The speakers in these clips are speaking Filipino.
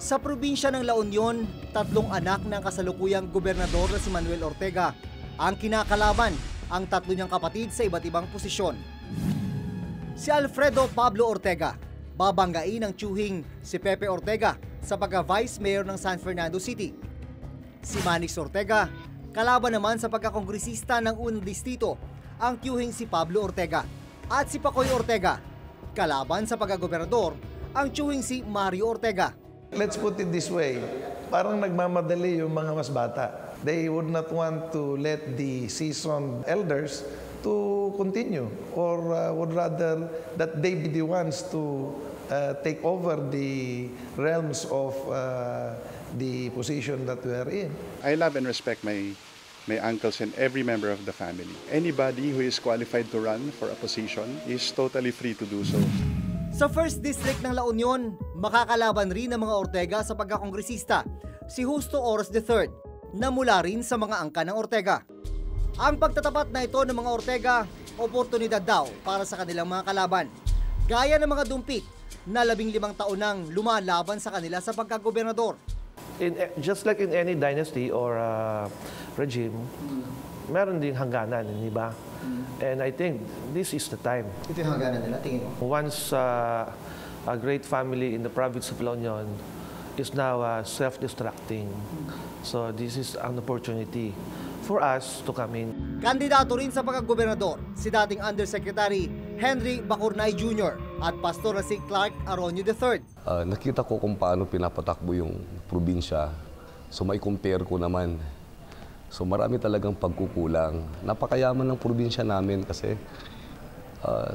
Sa probinsya ng La Union, 3 anak ng kasalukuyang gobernador na si Manuel Ortega ang kinakalaban ang 3 niyang kapatid sa iba't ibang posisyon. Si Alfredo Pablo Ortega, babanggain ng tiyuhing si Pepe Ortega sa pagka-vice mayor ng San Fernando City. Si Manix Ortega, kalaban naman sa pagkakongresista ng unang distrito ang tiyuhing si Pablo Ortega. At si Pacoy Ortega, kalaban sa pagkagobernador ang tiyuhing si Mario Ortega. Let's put it this way, parang nagmamadali yung mga mas bata. They would not want to let the seasoned elders to continue or would rather that they be the ones to take over the realms of the position that we are in. I love and respect my uncles and every member of the family. Anybody who is qualified to run for a position is totally free to do so. Sa 1st District ng La Union, makakalaban rin ng mga Ortega sa pagkakongresista si Justo Oras III na mula rin sa mga angka ng Ortega. Ang pagtatapat na ito ng mga Ortega, oportunidad daw para sa kanilang mga kalaban. Gaya ng mga dumpit na 15 taon nang lumalaban sa kanila sa pagkagobernador. Just like in any dynasty or regime, meron din hangganan, di ba? And I think this is the time. Ito yung hangganan nila, tingin mo? Once a great family in the province of La Union is now self-destructing. So this is an opportunity for us to come in. Kandidato rin sa pagkagobernador si dating Undersecretary Henry Bacurnay Jr. at Pastor na si Clark Aronio III. Nakita ko kung paano pinapatakbo yung probinsya. So may compare ko naman. So marami talagang pagkukulang. Napakayaman ng probinsya namin kasi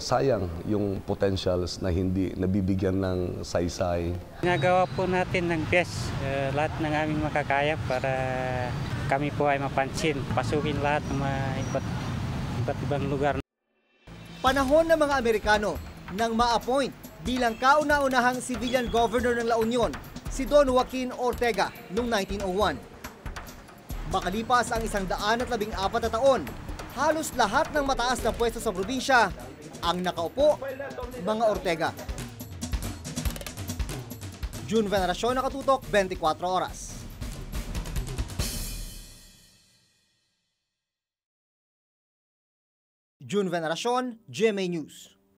sayang yung potentials na hindi nabibigyan ng saysay. Nagawa po natin ng best, lahat ng aming makakaya para kami po ay mapansin, pasukin lahat ng mga iba't ibang lugar. Panahon ng mga Amerikano nang ma-appoint bilang kauna-unahang civilian governor ng La Union si Don Joaquin Ortega noong 1901. Makalipas ang 114 na taon, halos lahat ng mataas na pwesto sa probinsya ang nakaupo mga Ortega. June Veneracion, Nakatutok, 24 Oras. June Veneracion, GMA News.